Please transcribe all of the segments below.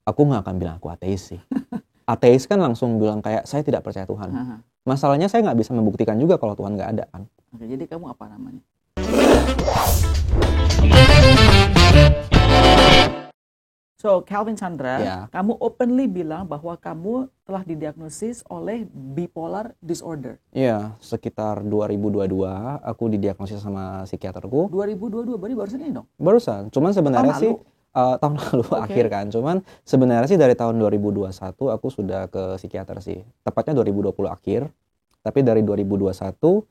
Aku nggak akan bilang aku ateis sih. Ateis kan langsung bilang kayak saya tidak percaya Tuhan. Haha. Masalahnya saya nggak bisa membuktikan juga kalau Tuhan nggak ada kan. Oke, jadi kamu apa namanya? So, Calvin Chandra, Ya. kamu openly bilang bahwa kamu telah didiagnosis oleh bipolar disorder. Iya, sekitar 2022 aku didiagnosis sama psikiaterku. 2022, berarti barusan ini dong? Barusan, cuman sebenarnya Tahun sih lalu? tahun lalu Oke. akhir kan. Cuman sebenarnya sih dari tahun 2021 aku sudah ke psikiater sih. Tepatnya 2020 akhir. Tapi dari 2021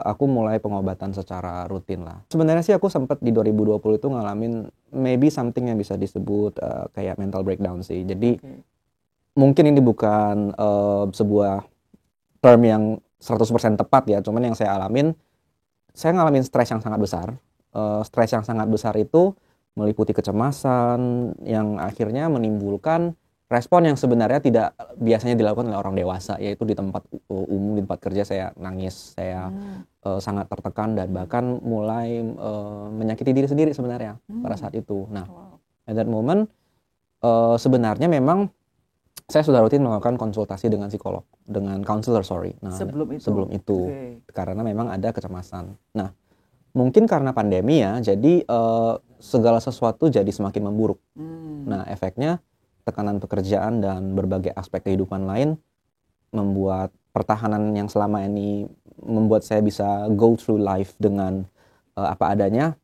aku mulai pengobatan secara rutin lah. Sebenarnya sih aku sempat di 2020 itu ngalamin maybe something yang bisa disebut kayak mental breakdown sih. Jadi Oke. mungkin ini bukan sebuah term yang 100% tepat ya. Cuman yang saya alamin, saya ngalamin stres yang sangat besar. Stres yang sangat besar itu meliputi kecemasan yang akhirnya menimbulkan respon yang sebenarnya tidak biasanya dilakukan oleh orang dewasa, yaitu di tempat umum, di tempat kerja saya nangis, saya sangat tertekan dan bahkan mulai menyakiti diri sendiri sebenarnya pada saat itu. Nah, Wow. at that moment sebenarnya memang saya sudah rutin melakukan konsultasi dengan psikolog, dengan counselor, sorry. Nah, Sebelum itu? Oke. karena memang ada kecemasan. Nah, mungkin karena pandemi ya, jadi segala sesuatu jadi semakin memburuk. Nah, efeknya tekanan pekerjaan dan berbagai aspek kehidupan lain membuat pertahanan yang selama ini membuat saya bisa go through life dengan apa adanya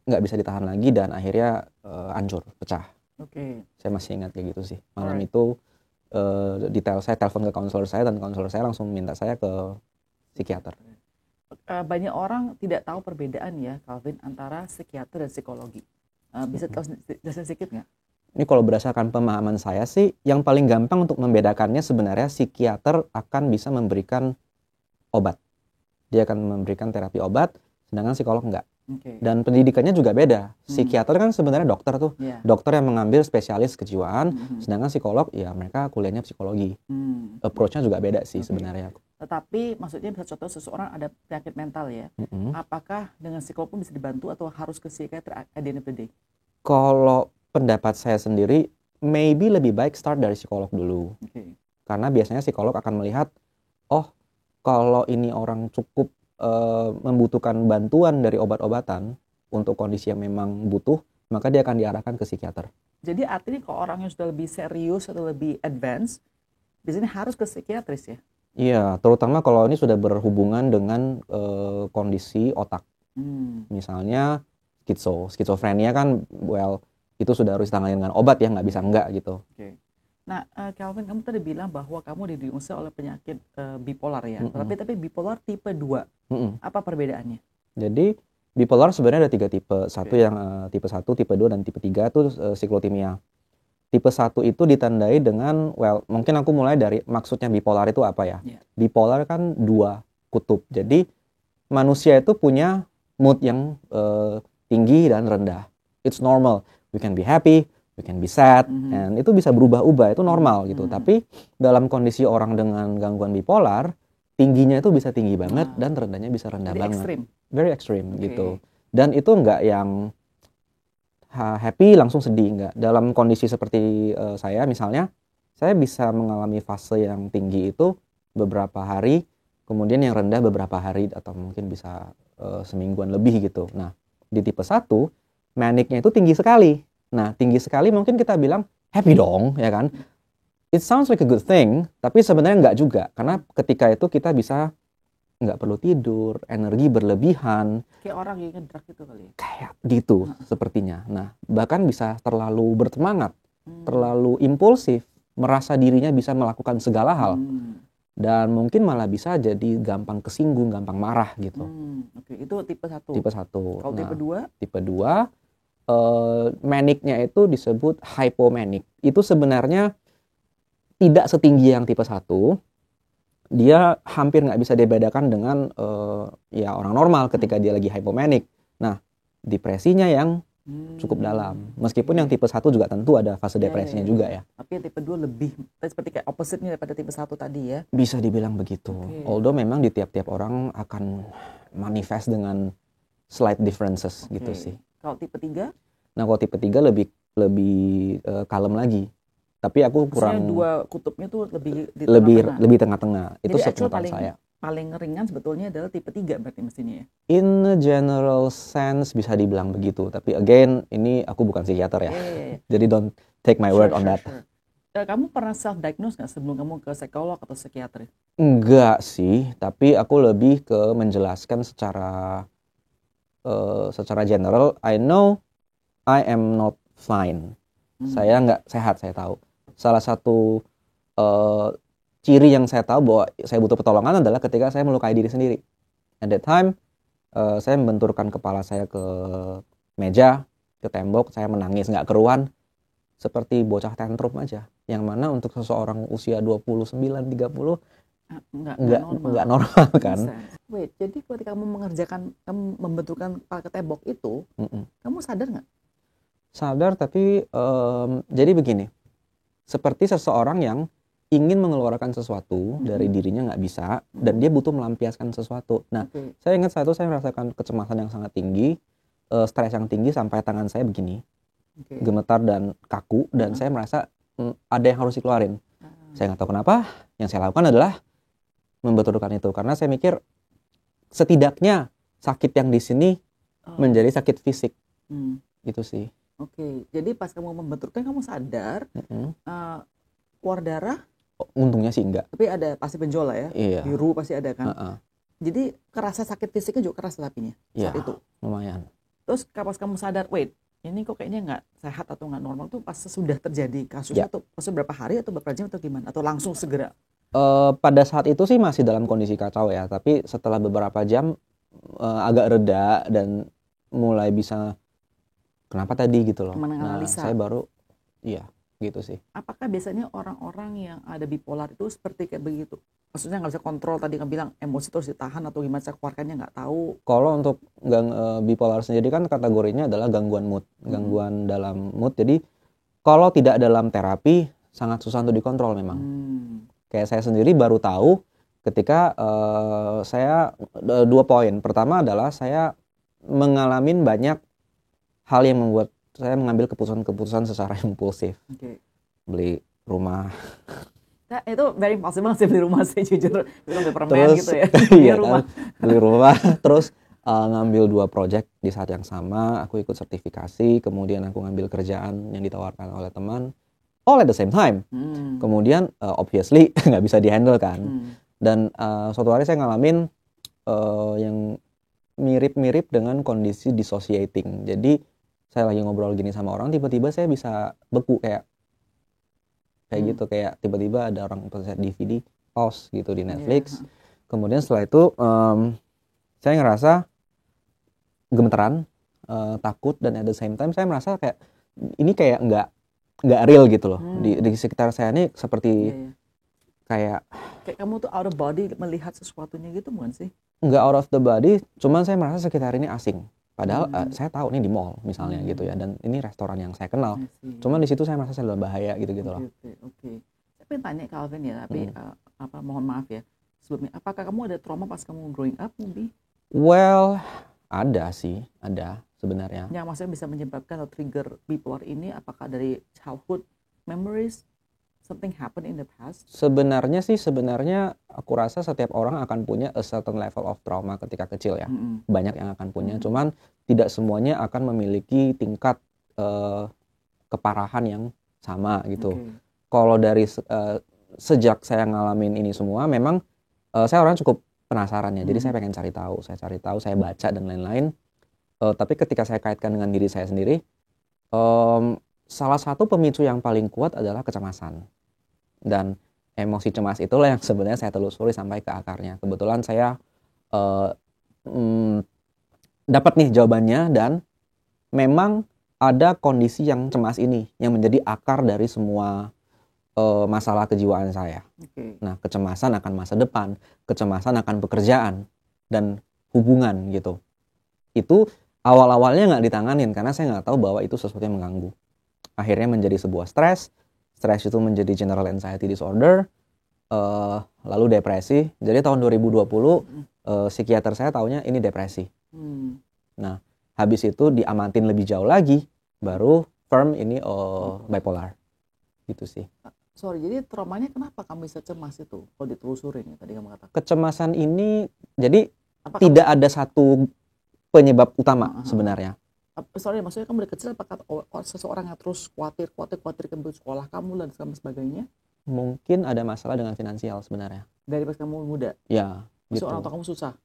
nggak bisa ditahan lagi dan akhirnya hancur, pecah. Oke. Saya masih ingat kayak gitu sih. Malam Alright. itu saya telepon ke konselor saya dan konselor saya langsung minta saya ke psikiater. Banyak orang tidak tahu perbedaan ya, Calvin, antara psikiater dan psikologi. Bisa jelasin sedikit nggak? Ini kalau berdasarkan pemahaman saya sih, yang paling gampang untuk membedakannya sebenarnya psikiater akan bisa memberikan obat. Dia akan memberikan terapi obat, sedangkan psikolog enggak. Oke. Dan pendidikannya juga beda. Psikiater kan sebenarnya dokter tuh. Iya. Dokter yang mengambil spesialis kejiwaan, sedangkan psikolog ya mereka kuliahnya psikologi. Approach-nya juga beda sih sebenarnya. Tetapi maksudnya contoh seseorang ada penyakit mental ya. Apakah dengan psikolog pun bisa dibantu atau harus ke psikiater at the end of the day? Kalau pendapat saya sendiri, maybe lebih baik start dari psikolog dulu. Oke. Karena biasanya psikolog akan melihat, oh kalau ini orang cukup membutuhkan bantuan dari obat-obatan untuk kondisi yang memang butuh, maka dia akan diarahkan ke psikiater. Jadi artinya kalau orang yang sudah lebih serius atau lebih advance, biasanya harus ke psikiatris ya? Iya, terutama kalau ini sudah berhubungan dengan kondisi otak. Misalnya skizofrenia kan, well, itu sudah harus ditangani dengan obat ya, nggak bisa enggak gitu. Oke. Nah, Calvin, kamu tadi bilang bahwa kamu didiagnosa oleh penyakit bipolar ya. Tapi bipolar tipe 2. Apa perbedaannya? Jadi bipolar sebenarnya ada 3 tipe. Satu yang tipe 1, tipe 2, dan tipe 3 itu siklotimia. Tipe 1 itu ditandai dengan, well, mungkin aku mulai dari maksudnya bipolar itu apa ya. Yeah. Bipolar kan 2 kutub. Jadi manusia itu punya mood yang tinggi dan rendah. It's normal. We can be happy, we can be sad, and itu bisa berubah-ubah, itu normal gitu. Tapi dalam kondisi orang dengan gangguan bipolar, tingginya itu bisa tinggi banget dan rendahnya bisa rendah Jadi banget. ekstrim. Very extreme gitu. Dan itu enggak yang happy langsung sedih, enggak. Dalam kondisi seperti saya misalnya, saya bisa mengalami fase yang tinggi itu beberapa hari, kemudian yang rendah beberapa hari atau mungkin bisa semingguan lebih gitu. Nah, di tipe 1 maniknya itu tinggi sekali. Nah, tinggi sekali mungkin kita bilang happy dong, ya kan? It sounds like a good thing, tapi sebenarnya enggak juga. Karena ketika itu kita bisa nggak perlu tidur, energi berlebihan. Kayak orang yang ngedrak gitu kali ya? Kayak gitu sepertinya. Nah, bahkan bisa terlalu bersemangat, terlalu impulsif, merasa dirinya bisa melakukan segala hal. Dan mungkin malah bisa jadi gampang kesinggung, gampang marah gitu. Oke, itu tipe 1. Tipe 1. Kalau tipe 2? Tipe 2, maniknya itu disebut hypomanic. Itu sebenarnya tidak setinggi yang tipe 1. Dia hampir nggak bisa dibedakan dengan ya orang normal ketika dia lagi hypomanic. Nah, depresinya yang cukup dalam. Meskipun yang tipe 1 juga tentu ada fase depresinya juga ya. Tapi yang tipe 2 lebih seperti kayak opposite-nya daripada tipe 1 tadi ya. Bisa dibilang begitu. Although memang di tiap-tiap orang akan manifest dengan slight differences gitu sih. Kalau tipe 3? Nah, kalau tipe 3 lebih kalem lagi. Tapi aku Maksudnya kurang dua kutubnya tuh lebih di lebih tengah-tengah. lebih tengah-tengah. Itu Jadi actually sepengetahuan saya. paling ringan sebetulnya adalah tipe 3 berarti mestinya ya. In a general sense bisa dibilang begitu. Tapi again, ini aku bukan psikiater ya. Iya. Jadi don't take my word on that. Kamu pernah self-diagnose nggak sebelum kamu ke psikolog atau psikiater? Enggak sih, tapi aku lebih ke menjelaskan secara general. I know I am not fine. Saya nggak sehat, saya tahu. Salah satu ciri yang saya tahu bahwa saya butuh pertolongan adalah ketika saya melukai diri sendiri. At that time, saya membenturkan kepala saya ke meja, ke tembok, saya menangis nggak keruan, seperti bocah tantrum aja. Yang mana untuk seseorang usia 29, 30 nggak normal kan. Wait, jadi ketika kamu membenturkan kepala ke tembok itu, kamu sadar nggak? Sadar, tapi jadi begini, seperti seseorang yang ingin mengeluarkan sesuatu dari dirinya nggak bisa, dan dia butuh melampiaskan sesuatu. Nah, saya ingat saat itu saya merasakan kecemasan yang sangat tinggi, stres yang tinggi sampai tangan saya begini, gemetar dan kaku, dan saya merasa ada yang harus dikeluarin. Saya nggak tahu kenapa, yang saya lakukan adalah membenturkan itu, karena saya mikir setidaknya sakit yang di sini menjadi sakit fisik, gitu sih. Oke, jadi pas kamu membenturkan kamu sadar, keluar darah? Untungnya sih enggak. Tapi ada pasti benjolan ya, iya. Biru pasti ada kan. Jadi kerasa sakit fisiknya juga keras tapinya saat itu. Lumayan. Terus pas kamu sadar, wait, ini kok kayaknya nggak sehat atau nggak normal tuh pas sudah terjadi kasusnya tuh pas berapa hari atau berapa jam atau gimana? Atau langsung segera? Pada saat itu sih masih dalam kondisi kacau ya, tapi setelah beberapa jam agak reda dan mulai bisa kenapa tadi gitu loh. Nah, saya baru gitu sih. Apakah biasanya orang-orang yang ada bipolar itu seperti kayak begitu? Maksudnya nggak bisa kontrol, tadi kamu bilang emosi terus ditahan atau gimana cara keluarkannya nggak tahu. Kalau untuk bipolar sendiri kan kategorinya adalah gangguan mood, gangguan dalam mood. Jadi kalau tidak dalam terapi sangat susah untuk dikontrol memang. Kayak saya sendiri baru tahu ketika saya 2 poin. Pertama adalah saya mengalami banyak hal yang membuat saya mengambil keputusan secara impulsif. Beli rumah. Nah, itu very possible sih beli rumah sih, jujur. Beli permen gitu ya. Beli rumah, terus ngambil 2 project di saat yang sama. Aku ikut sertifikasi, kemudian aku ngambil kerjaan yang ditawarkan oleh teman. All at the same time. Kemudian obviously nggak bisa dihandle kan. Dan suatu hari saya ngalamin yang mirip-mirip dengan kondisi dissociating. Jadi saya lagi ngobrol gini sama orang, tiba-tiba saya bisa beku kayak gitu, kayak tiba-tiba ada orang pencet DVD pause gitu di Netflix. Kemudian setelah itu saya ngerasa gemeteran, takut, dan at the same time saya merasa kayak ini kayak nggak real gitu loh. Di sekitar saya ini seperti kayak kamu tuh out of body melihat sesuatunya gitu bukan sih? Nggak out of the body, cuman saya merasa sekitar ini asing. Padahal saya tahu ini di mall misalnya gitu ya, dan ini restoran yang saya kenal. Cuman di situ saya merasa saya dalam bahaya gitu loh. Oke. Saya pengen tanya Calvin ya, tapi mohon maaf ya sebelumnya. Apakah kamu ada trauma pas kamu growing up, Mubi? Well, ada sebenarnya. Yang maksudnya bisa menyebabkan atau trigger bipolar ini, apakah dari childhood memories? Something happen in the past? Sebenarnya aku rasa setiap orang akan punya a certain level of trauma ketika kecil ya. Banyak yang akan punya, cuman tidak semuanya akan memiliki tingkat keparahan yang sama gitu. Kalau dari sejak saya ngalamin ini semua, memang saya orang cukup penasaran ya. Jadi saya pengen cari tahu, saya baca dan lain-lain. Tapi ketika saya kaitkan dengan diri saya sendiri, salah satu pemicu yang paling kuat adalah kecemasan. Dan emosi cemas itulah yang sebenarnya saya telusuri sampai ke akarnya. Kebetulan saya dapat nih jawabannya, dan memang ada kondisi yang cemas ini yang menjadi akar dari semua masalah kejiwaan saya. Nah, kecemasan akan masa depan, kecemasan akan pekerjaan dan hubungan gitu. Itu awal-awalnya nggak ditanganin karena saya nggak tahu bahwa itu sesuatu yang mengganggu. Akhirnya menjadi sebuah stres itu menjadi general anxiety disorder, lalu depresi. Jadi tahun 2020 psikiater saya taunya ini depresi. Nah, habis itu diamatin lebih jauh lagi, baru confirm ini bipolar. Gitu sih. Sorry, jadi traumanya kenapa kamu bisa cemas itu? Kalau ditelusurin ya tadi kamu katakan. Kecemasan ini jadi Apakah tidak ada satu penyebab utama sebenarnya. Sorry, maksudnya kamu dari kecil apakah seseorang yang terus khawatir ke sekolah kamu dan sebagainya? Mungkin ada masalah dengan finansial sebenarnya. Dari pas kamu muda? Ya, gitu. Orang tua kamu susah?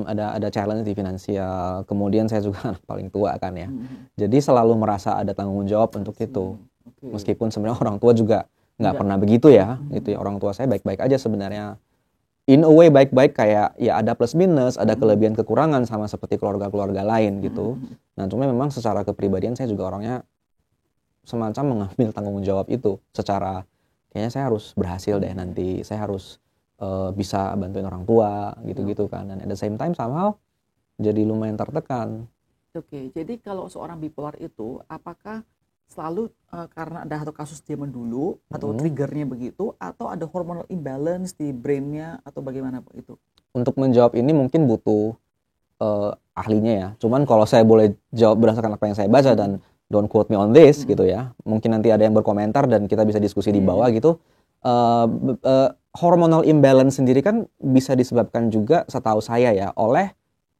Ada challenge di finansial. Kemudian saya juga anak paling tua kan ya. Jadi selalu merasa ada tanggung jawab untuk itu. Meskipun sebenarnya orang tua juga nggak pernah begitu ya. Gitu ya. Orang tua saya baik-baik aja sebenarnya. In a way baik-baik, kayak ya ada plus minus, ada kelebihan kekurangan sama seperti keluarga-keluarga lain gitu. Nah cuma memang secara kepribadian saya juga orangnya semacam mengambil tanggung jawab itu. Secara kayaknya saya harus berhasil deh nanti. Saya harus bisa bantuin orang tua gitu-gitu kan. Dan at the same time somehow jadi lumayan tertekan. Oke, jadi kalau seorang bipolar itu apakah selalu karena ada satu kasus zaman dulu atau triggernya begitu, atau ada hormonal imbalance di brainnya atau bagaimana itu? Untuk menjawab ini mungkin butuh ahlinya ya. Cuman kalau saya boleh jawab berdasarkan apa yang saya baca dan don't quote me on this gitu ya. Mungkin nanti ada yang berkomentar dan kita bisa diskusi di bawah gitu. Hormonal imbalance sendiri kan bisa disebabkan juga setahu saya ya oleh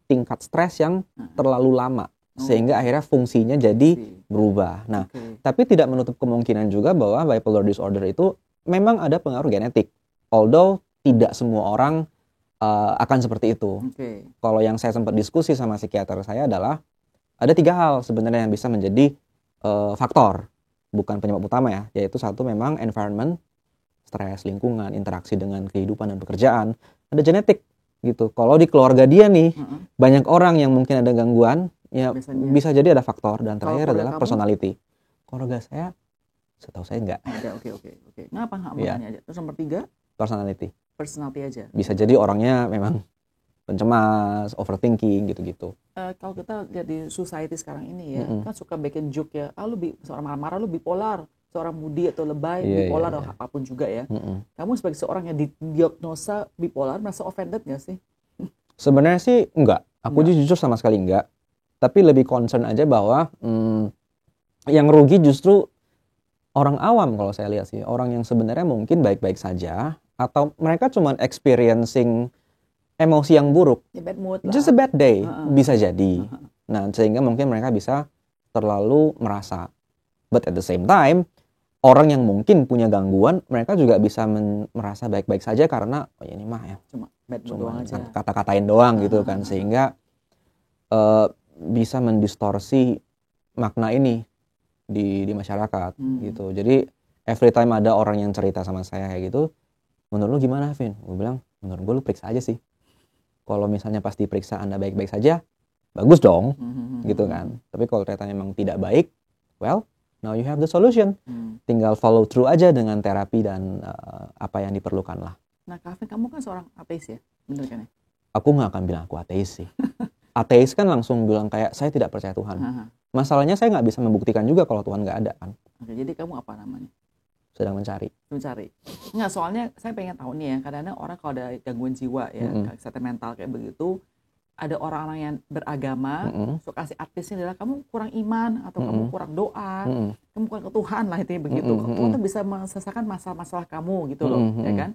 tingkat stres yang terlalu lama. Sehingga akhirnya fungsinya jadi berubah. Nah, tapi tidak menutup kemungkinan juga bahwa bipolar disorder itu memang ada pengaruh genetik. Although tidak semua orang akan seperti itu. Kalau yang saya sempat diskusi sama psikiater saya adalah ada 3 hal sebenarnya yang bisa menjadi faktor, bukan penyebab utama ya. Yaitu satu memang environment, stres, lingkungan, interaksi dengan kehidupan dan pekerjaan. Ada genetik gitu. Kalau di keluarga dia nih banyak orang yang mungkin ada gangguan. Ya, bisa jadi ada faktor, dan terakhir adalah personality. Keluarga saya, setahu saya enggak. Oke. Ngapa nggak makanya aja? Terus nomor 3? Personality aja. Bisa jadi orangnya memang pencemas, overthinking gitu-gitu. Kalau kita lihat di society sekarang ini ya, kan suka bikin joke ya. Lu seorang marah-marah lu bipolar, seorang moody atau lebay bipolar atau apapun juga ya. Kamu sebagai seorang yang didiagnosa bipolar merasa offended nggak sih? Sebenarnya sih enggak. Aku jujur sama sekali enggak. Tapi lebih concern aja bahwa yang rugi justru orang awam kalau saya lihat sih. Orang yang sebenarnya mungkin baik-baik saja, atau mereka cuma experiencing emosi yang buruk. Bad mood lah. Just a bad day. Bisa jadi. Nah, sehingga mungkin mereka bisa terlalu merasa. But at the same time, orang yang mungkin punya gangguan, mereka juga bisa merasa baik-baik saja karena ini mah ya cuma bad mood doang aja. Kata-katain doang gitu kan. Sehingga bisa mendistorsi makna ini di masyarakat gitu. Jadi every time ada orang yang cerita sama saya kayak gitu, menurut lu gimana, Vin? Gue bilang, menurut gue lu periksa aja sih. Kalau misalnya pas diperiksa Anda baik-baik saja, bagus dong, gitu kan. Tapi kalau ternyata memang tidak baik, well, now you have the solution. Tinggal follow through aja dengan terapi dan apa yang diperlukan lah. Nah, Kak Vin, kamu kan seorang ateis ya, bener kan ya? Aku nggak akan bilang aku ateis sih. Ateis kan langsung bilang kayak saya tidak percaya Tuhan. Masalahnya saya nggak bisa membuktikan juga kalau Tuhan nggak ada kan. Oke, jadi kamu apa namanya? Sedang mencari. Nggak, soalnya saya pengen tahu nih ya, kadang-kadang orang kalau ada gangguan jiwa ya, kesehatan mental kayak begitu, ada orang-orang yang beragama, suka kasih artisnya adalah kamu kurang iman, atau kamu kurang doa, kamu kurang ke Tuhan lah, itu begitu. Tuhan tuh bisa menyelesaikan masalah-masalah kamu gitu loh, ya kan?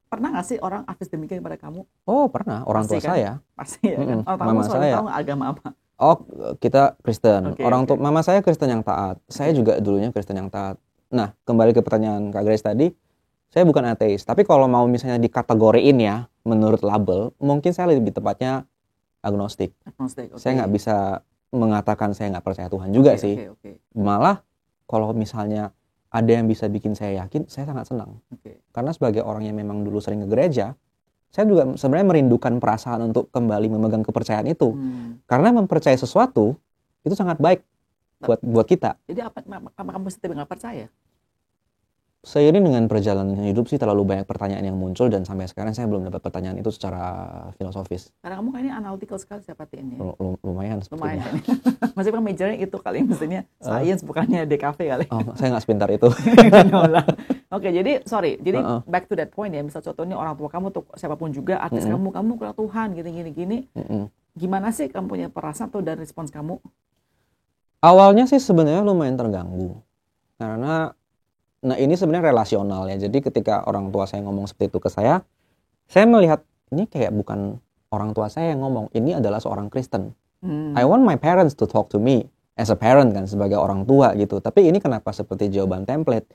Pernah nggak sih orang artis demikian pada kamu? Oh, pernah. Orang tua kan? Saya. Pasti ya kan? Mama saya. Tahu agama apa? Oh, kita Kristen. Mama saya Kristen yang taat. Saya juga dulunya Kristen yang taat. Nah, kembali ke pertanyaan Kak Grace tadi, saya bukan ateis. Tapi kalau mau misalnya dikategoriin ya, menurut label, mungkin saya lebih tepatnya agnostik. Saya nggak bisa mengatakan saya nggak percaya Tuhan juga sih. Malah, kalau misalnya ada yang bisa bikin saya yakin, saya sangat senang. Karena sebagai orang yang memang dulu sering ke gereja, saya juga sebenarnya merindukan perasaan untuk kembali memegang kepercayaan itu. Karena mempercayai sesuatu itu sangat baik buat kita. Jadi apa kamu setiap nggak percaya? Seiring dengan perjalanan hidup sih terlalu banyak pertanyaan yang muncul, dan sampai sekarang saya belum dapat pertanyaan itu secara filosofis. Karena kamu kayaknya analytical sekali sepertinya. Lumayan. Lumayan. Masih kan majornya itu kali, mestinya science bukannya DKV kali. Oh, saya nggak sepintar itu. Oke, jadi back to that point ya. Misal contohnya orang tua kamu tuh siapapun juga, artis kamu kurang Tuhan gini. Gimana sih kamu punya perasaan atau dan respons kamu? Awalnya sih sebenarnya lumayan terganggu. Karena, nah ini sebenarnya relasional ya. Jadi ketika orang tua saya ngomong seperti itu ke saya melihat ini kayak bukan orang tua saya yang ngomong, ini adalah seorang Kristen. I want my parents to talk to me as a parent kan, sebagai orang tua gitu. Tapi ini kenapa seperti jawaban template?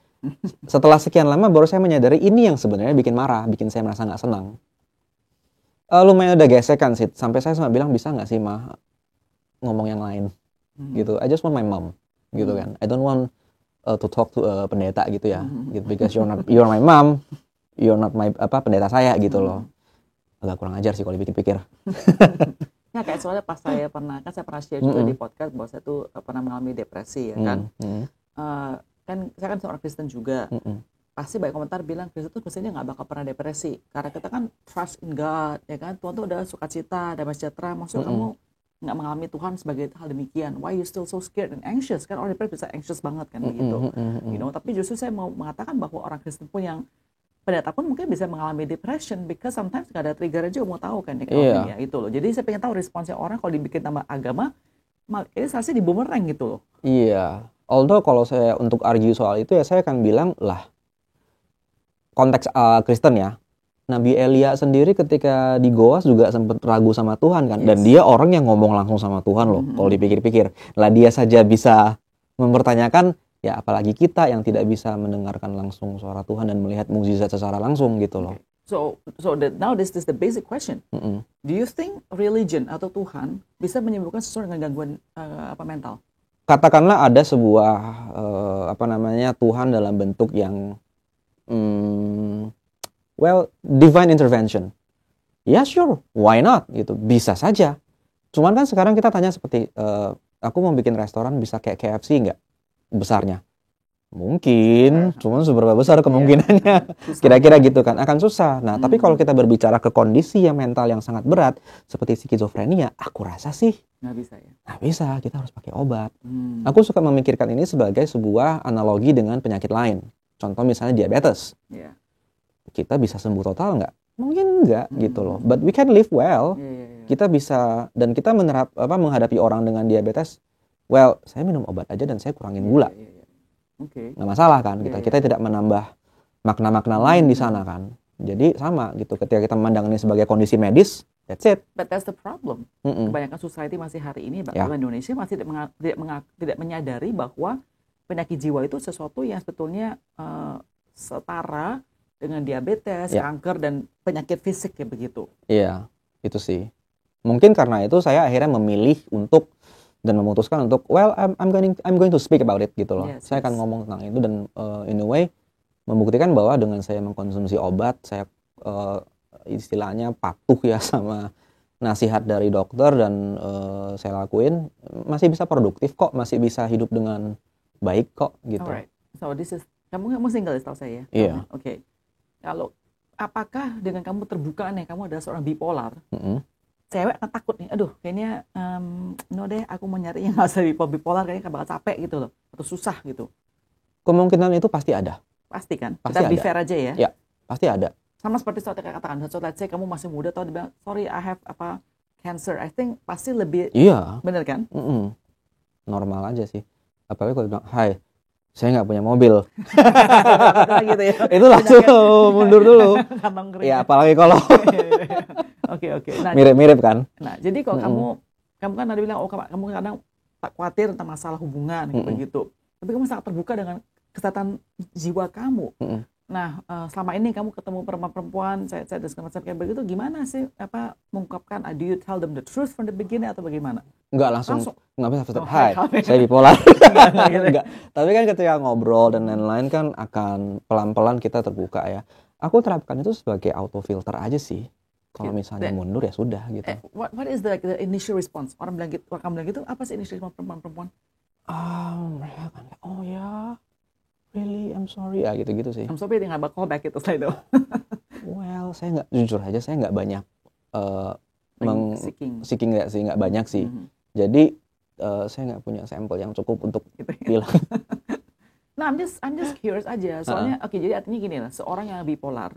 Setelah sekian lama baru saya menyadari ini yang sebenarnya bikin marah, bikin saya merasa nggak senang. Lumayan udah gesekan sih, sampai saya sempat bilang bisa nggak sih mah ngomong yang lain gitu. I just want my mom gitu kan. I don't want to talk to pendeta gitu ya, gitu, because you're my mom, you're not my pendeta saya gitu loh. Agak kurang ajar sih kalau dipikir-pikir. Ya kayak soalnya pas saya pernah share juga di podcast bahwa saya tuh pernah mengalami depresi ya kan. Kan saya kan seorang Kristen juga. Pasti banyak komentar bilang Kristen tuh biasanya nggak bakal pernah depresi karena kita kan trust in God ya kan. Tuhan tuh udah sukacita, damai sejahtera. Maksudnya kamu nggak mengalami Tuhan sebagai hal demikian. Why you still so scared and anxious? Kan orang depresi bisa anxious banget kan begitu. You know, tapi justru saya mau mengatakan bahwa orang Kristen pun yang pendeta pun mungkin bisa mengalami depression because sometimes nggak ada trigger aja mau tahu kan ya itu loh. Jadi saya pengen tahu responsnya orang kalau dibikin tambah agama, ini salahnya di bumerang gitu loh. Iya. Although kalau saya untuk argue soal itu ya saya akan bilang lah konteks Kristen ya. Nabi Elia sendiri ketika di Goa juga sempat ragu sama Tuhan kan, dan dia orang yang ngomong langsung sama Tuhan loh. Kalau dipikir-pikir, lah dia saja bisa mempertanyakan, ya apalagi kita yang tidak bisa mendengarkan langsung suara Tuhan dan melihat mukjizat secara langsung gitu loh. Now this is the basic question. Do you think religion atau Tuhan bisa menyembuhkan seseorang dengan gangguan mental? Katakanlah ada sebuah Tuhan dalam bentuk yang divine intervention. Ya sure, why not gitu. Bisa saja. Cuman kan sekarang kita tanya seperti aku mau bikin restoran bisa kayak KFC nggak? Besarnya mungkin, cuman seberapa besar kemungkinannya, kira-kira gitu kan, akan susah. Nah tapi kalau kita berbicara ke kondisi yang mental yang sangat berat seperti skizofrenia, aku rasa sih nggak bisa ya, nggak bisa, kita harus pakai obat. Aku suka memikirkan ini sebagai sebuah analogi dengan penyakit lain. Contoh misalnya diabetes, kita bisa sembuh total nggak? Mungkin nggak gitu loh, but we can live well. Kita bisa, dan kita menghadapi orang dengan diabetes. Well, saya minum obat aja dan saya kurangin gula. Nggak masalah kan, kita tidak menambah makna-makna lain di sana kan. Jadi sama gitu, ketika kita memandang ini sebagai kondisi medis, that's it. But that's the problem. Kebanyakan society masih hari ini, bahkan Indonesia masih tidak menyadari bahwa penyakit jiwa itu sesuatu yang sebetulnya setara dengan diabetes, kanker, dan penyakit fisik ya begitu. Iya, itu sih. Mungkin karena itu saya akhirnya memilih untuk dan memutuskan untuk I'm going to speak about it gitu loh. Saya akan ngomong tentang itu dan in a way membuktikan bahwa dengan saya mengkonsumsi obat, saya istilahnya patuh ya sama nasihat dari dokter dan saya lakuin, masih bisa produktif kok, masih bisa hidup dengan baik kok gitu. Alright. So this is kamu single setahu saya. Iya. Oke. Kalau apakah dengan kamu terbuka nih, kamu adalah seorang bipolar? Cewek akan takut nih, aduh kayaknya no deh, aku mau nyari yang nggak usah bipolar, kayaknya bakal capek gitu loh, atau susah gitu. Kemungkinan itu pasti ada. Pasti kan? Pasti kita be fair aja ya? Ya, pasti ada. Sama seperti saat saya katakan, so let's say kamu masih muda, atau dibilang, sorry I have cancer, I think pasti lebih, bener kan? Normal aja sih. Apalagi kalau bilang, hai, saya nggak punya mobil. Gitu ya. Itu langsung mundur dulu. Ya apalagi kalau Oke. Nah, mirip-mirip kan. Nah, jadi kalau kamu kan ada bilang, kamu kadang tak khawatir tentang masalah hubungan begitu. Tapi kamu sangat terbuka dengan kesehatan jiwa kamu. Nah, selama ini kamu ketemu perempuan, saya dan macam kayak begitu, gimana sih mengungkapkan? Do you tell them the truth from the beginning atau bagaimana? Enggak langsung. Nggak bisa. Hai, saya bipolar. Enggak. Tapi kan ketika ngobrol dan lain-lain kan akan pelan-pelan kita terbuka ya. Aku terapkan itu sebagai auto filter aja sih. Kalau misalnya mundur ya sudah gitu. What is the initial response? Orang bilang gitu, kamu bilang gitu, apa sih initial response perempuan? Mereka kan kayak, oh ya, really, I'm sorry ya gitu-gitu sih. I'm sorry, dia nggak bakal back itu setelah itu. Well, saya nggak, jujur aja saya nggak banyak seeking nggak banyak sih. Jadi saya nggak punya sampel yang cukup untuk bilang. Nah, I'm just curious aja. Soalnya, jadi artinya gini lah, seorang yang bipolar,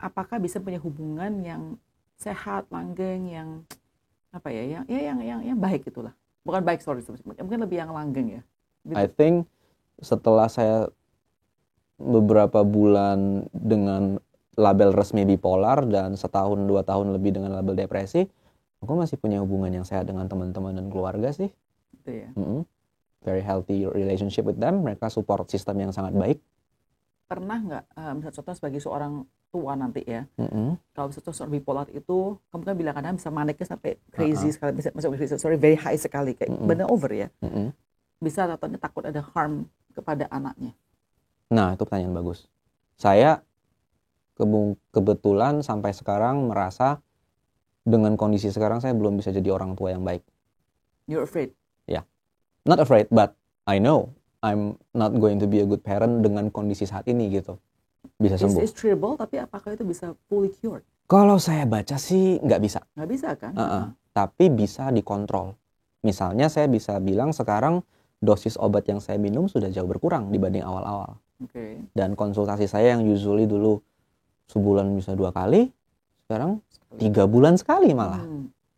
apakah bisa punya hubungan yang sehat, langgeng, yang yang baik itulah? Bukan baik, sorry. Mungkin lebih yang langgeng ya. Gitu. I think setelah saya beberapa bulan dengan label resmi bipolar dan setahun 2 tahun lebih dengan label depresi, aku masih punya hubungan yang sehat dengan teman-teman dan keluarga sih. Gitu ya. Very healthy relationship with them. Mereka support sistem yang sangat baik. Pernah nggak, misalnya contoh sebagai seorang tua nanti ya, kalau misalnya seorang bipolar itu, kamu kan bilang kadang bisa maniknya sampai crazy sekali, bisa very high sekali, kayak benar over ya. Bisa ataunya takut ada harm kepada anaknya. Nah, itu pertanyaan bagus. Saya kebetulan sampai sekarang merasa dengan kondisi sekarang saya belum bisa jadi orang tua yang baik. You're afraid? Yeah. Not afraid, but I know I'm not going to be a good parent dengan kondisi saat ini gitu. Bisa sembuh. It's treatable, tapi apakah itu bisa fully cured? Kalau saya baca sih nggak bisa. Nggak bisa kan? Tapi bisa dikontrol. Misalnya saya bisa bilang sekarang dosis obat yang saya minum sudah jauh berkurang dibanding awal-awal. Okay. Dan konsultasi saya yang usually dulu sebulan bisa 2 kali, sekarang 3 bulan sekali malah.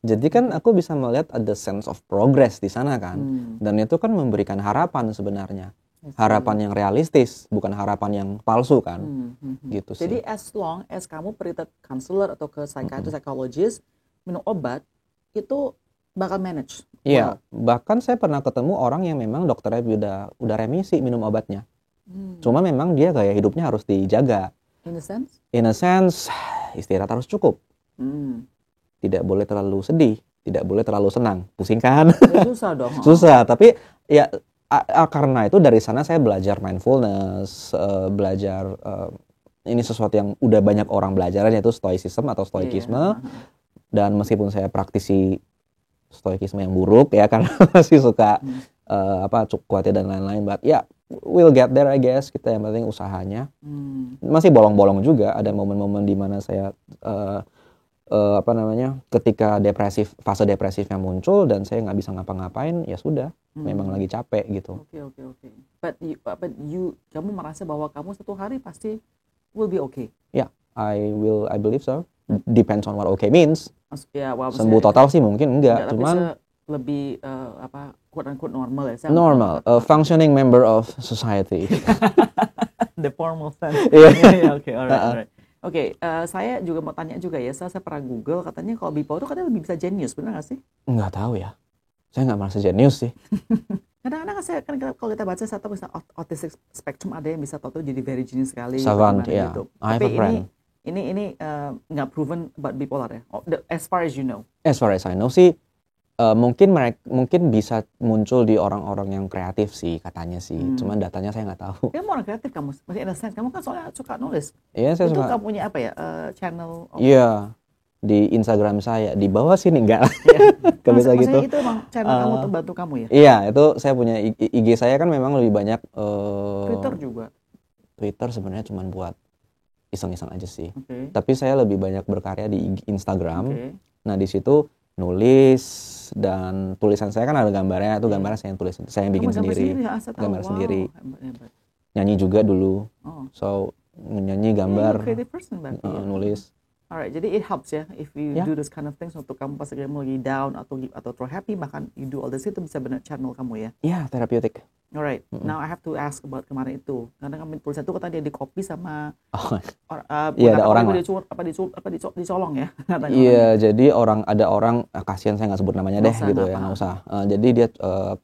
Jadi kan aku bisa melihat ada sense of progress di sana kan. Dan itu kan memberikan harapan sebenarnya. Harapan yang realistis, bukan harapan yang palsu kan. Gitu sih. Jadi as long as kamu pergi ke counselor atau ke psychologist, minum obat, itu bakal manage. Iya, bahkan saya pernah ketemu orang yang memang dokternya udah remisi minum obatnya. Cuma memang dia gaya hidupnya harus dijaga. In a sense? In a sense, istirahat harus cukup. Tidak boleh terlalu sedih, tidak boleh terlalu senang. Pusing kan? Susah dong. Susah, tapi ya karena itu dari sana saya belajar mindfulness, belajar ini sesuatu yang udah banyak orang belajar, yaitu stoicism atau stoikisme. Dan meskipun saya praktisi stoikisme yang buruk ya, karena masih suka kuatnya dan lain-lain, but ya we'll get there I guess. Kita yang penting usahanya. Masih bolong-bolong juga, ada momen-momen di mana saya ketika fase depresifnya muncul dan saya nggak bisa ngapa-ngapain, ya sudah, memang lagi capek gitu. Oke. But kamu merasa bahwa kamu satu hari pasti will be okay. Ya, I believe so. Depends on what okay means. Sembuh total sih mungkin enggak, cuman lebih quote unquote normal ya. Normal, a functioning member of society. The formal sense. Okay, alright. Oke, saya juga mau tanya juga ya, saya pernah Google, katanya kalau bipolar itu katanya lebih bisa jenius, benar nggak sih? Nggak tahu ya, saya nggak merasa jenius sih. Kadang-kadang kalau kita baca, saya tahu misalnya autistic spectrum ada yang bisa tahu jadi very genius sekali. Savant, ya. Gitu. Tapi ini nggak proven about bipolar ya, as far as you know. As far as I know sih, mungkin bisa muncul di orang-orang yang kreatif sih katanya sih. Cuman datanya saya nggak tahu. Kamu orang kreatif, kamu masih in a sense. Kamu kan soalnya suka nulis. Iya, saya suka. Itu suka. kamu punya apa ya? Channel? Iya, di Instagram saya. Di bawah sini enggak. Nggak bisa gitu. Itu emang channel kamu untuk bantu kamu ya? Iya, itu saya punya IG saya kan memang lebih banyak. Twitter juga? Twitter sebenarnya cuma buat iseng-iseng aja sih. Okay. Tapi saya lebih banyak berkarya di Instagram. Okay. Nah, di situ nulis, dan tulisan saya kan ada gambarnya, itu gambarnya saya yang tulis, saya yang bikin sendiri, gambar sendiri. Hebat. Nyanyi juga dulu, so nyanyi, gambar, nulis. Alright, jadi it helps ya if you do this kind of things untuk kamu pas kamu lagi down atau terlalu happy, bahkan you do all this, itu bisa benar channel kamu ya. Iya, therapeutic. Alright, now I have to ask about kemarin itu, karena kamu tulisan itu katanya dia di copy sama ada orang dicolong ya. Iya, jadi ada orang kasihan saya nggak sebut namanya deh gitu ya, nggak usah. Jadi dia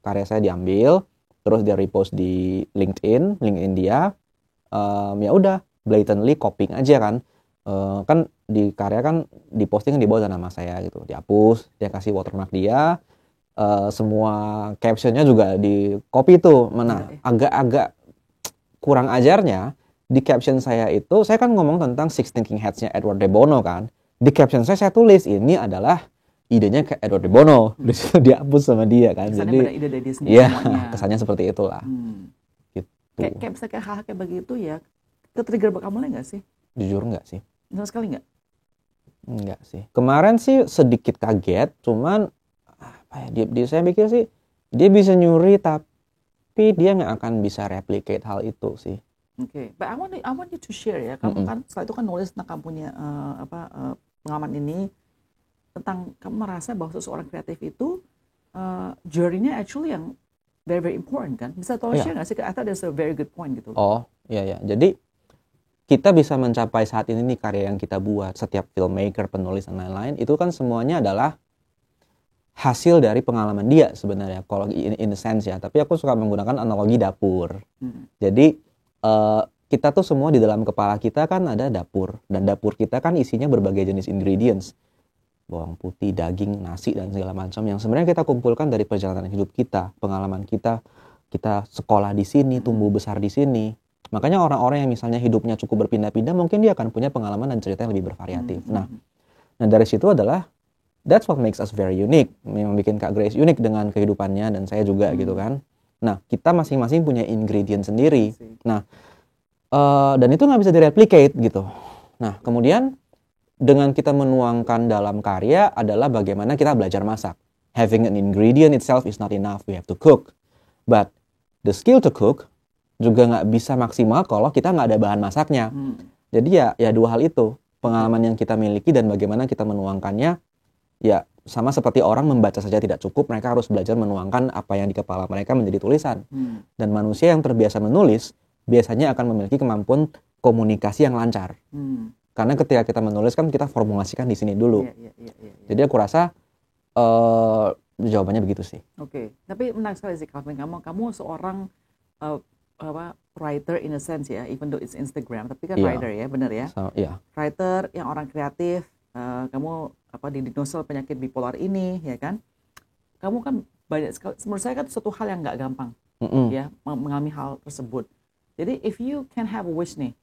karya saya diambil, terus dia repost di LinkedIn dia, ya udah blatantly copying aja kan. Kan di karya kan diposting di bawah nama saya gitu, dihapus, dia kasih watermark dia, semua captionnya juga di copy tuh. Mana agak kurang ajarnya di caption saya itu, saya kan ngomong tentang Six Thinking Hats-nya Edward de Bono kan. Di caption saya tulis ini adalah idenya ke Edward de Bono, di situ dihapus sama dia kan. Kesannya jadi ide dari dia sendiri. Iya, kesannya seperti itulah. Gitu. Kayak bisa kayak hal kayak begitu ya, ke-trigger kamu nggak sih? Jujur nggak sih. Sama sekali nggak? Nggak sih. Kemarin sih sedikit kaget, cuman saya pikir sih dia bisa nyuri, tapi dia nggak akan bisa replicate hal itu sih. Oke, but I want you to share ya. Kamu kan setelah itu kan nulis tentang kamu punya pengalaman ini, tentang kamu merasa bahwa seseorang kreatif itu journey-nya actually yang very very important kan. Bisa tolong share nggak sih? I thought that's a very good point gitu. Oh iya. Jadi kita bisa mencapai saat ini nih karya yang kita buat, setiap filmmaker, penulis dan lain-lain, itu kan semuanya adalah hasil dari pengalaman dia sebenarnya, kalau in a sense ya. Tapi aku suka menggunakan analogi dapur. Jadi kita tuh semua di dalam kepala kita kan ada dapur, dan dapur kita kan isinya berbagai jenis ingredients, bawang putih, daging, nasi dan segala macam yang sebenarnya kita kumpulkan dari perjalanan hidup kita, pengalaman kita sekolah di sini, tumbuh besar di sini. Makanya orang-orang yang misalnya hidupnya cukup berpindah-pindah, mungkin dia akan punya pengalaman dan cerita yang lebih bervariatif. Nah dari situ adalah that's what makes us very unique. Memang bikin Kak Grace unik dengan kehidupannya, dan saya juga gitu kan. Nah kita masing-masing punya ingredient sendiri. Nah dan itu nggak bisa direplicate gitu. Nah kemudian dengan kita menuangkan dalam karya adalah bagaimana kita belajar masak. Having an ingredient itself is not enough. We have to cook. But the skill to cook juga nggak bisa maksimal kalau kita nggak ada bahan masaknya. Jadi ya dua hal itu, pengalaman yang kita miliki dan bagaimana kita menuangkannya. Ya sama seperti orang membaca saja tidak cukup, mereka harus belajar menuangkan apa yang di kepala mereka menjadi tulisan. Dan manusia yang terbiasa menulis biasanya akan memiliki kemampuan komunikasi yang lancar. Karena ketika kita menulis kan kita formulasikan di sini dulu. Jadi aku rasa jawabannya begitu sih. Oke. Tapi menarik sekali sih Calvin, kamu seorang writer in a sense ya, even though it's Instagram, tapi kan writer ya, benar ya? Writer yang orang kreatif, kamu didiagnosa penyakit bipolar ini, ya kan? Kamu kan banyak sekali, menurut saya kan suatu hal yang nggak gampang, ya, mengalami hal tersebut. Jadi if you can have a wish nih,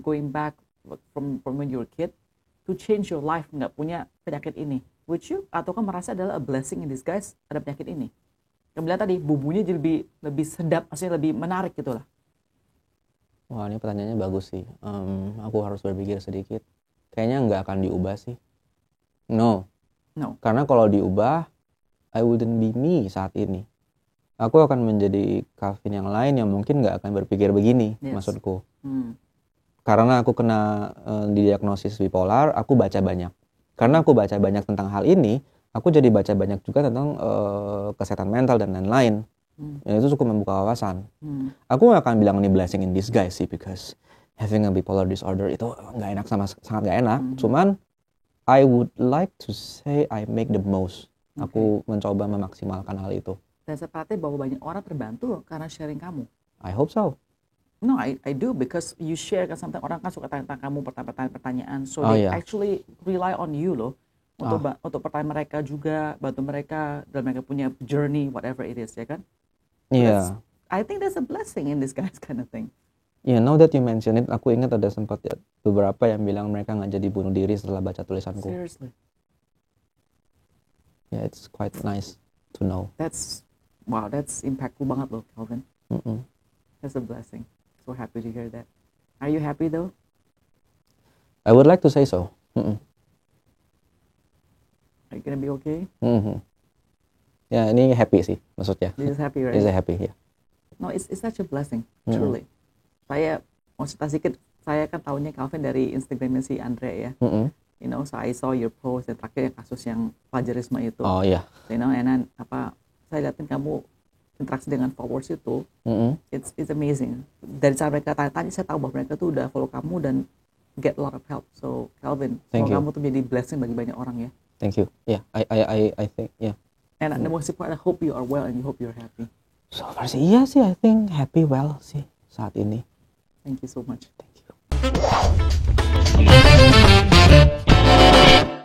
going back from when you were a kid to change your life, nggak punya penyakit ini, would you? Atau kan merasa adalah a blessing in disguise ada penyakit ini? Kamu lihat tadi bumbunya jadi lebih sedap, maksudnya lebih menarik gitu lah. Wah ini pertanyaannya bagus sih. Aku harus berpikir sedikit. Kayaknya nggak akan diubah sih. No. Karena kalau diubah, I wouldn't be me saat ini. Aku akan menjadi Calvin yang lain yang mungkin nggak akan berpikir begini, maksudku. Karena aku kena didiagnosis bipolar, aku baca banyak. Karena aku baca banyak tentang hal ini, aku jadi baca banyak juga tentang kesehatan mental dan lain-lain. Dan itu cukup membuka wawasan. Aku gak akan bilang ini blessing in disguise sih, because having a bipolar disorder itu gak enak, sangat gak enak. Cuman I would like to say I make the most. Aku mencoba memaksimalkan hal itu. Dan seperti bahwa banyak orang terbantu karena sharing kamu. I hope so. No, I do, because you share kan, sometimes orang kan suka tanya kamu pertanyaan-pertanyaan, so they actually rely on you loh. Untuk pertanyaan mereka juga, bantu mereka dalam mereka punya journey, whatever it is, ya kan? Iya. I think that's a blessing in disguise kind of thing. Yeah, now that you mention it, aku ingat ada sempat ya, beberapa yang bilang mereka nggak jadi bunuh diri setelah baca tulisanku. Seriously? Yeah, it's quite nice to know. That's impactful banget loh, Calvin. That's a blessing. So happy to hear that. Are you happy though? I would like to say so. Are you gonna be okay? Ya, ini happy sih maksudnya. This is happy, right? This is happy, ya. No, it's such a blessing, truly. Saya mau cerita sedikit. Saya kan tahunya Calvin dari Instagramnya si Andre ya. You know, so I saw your post yang terakhir yang kasus yang plagiarisme itu. Oh iya. You know, and then saya liatin kamu interaksi dengan followers itu. It's amazing. Dari cara mereka tanya, saya tahu bahwa mereka tuh udah follow kamu dan get a lot of help. So Calvin, kamu tuh menjadi blessing bagi banyak orang ya. Thank you. Yeah, I think, yeah. And the most important, I hope you are well and you hope you're happy. So far sih, iya sih, I think happy well sih saat ini. Thank you so much. Thank you.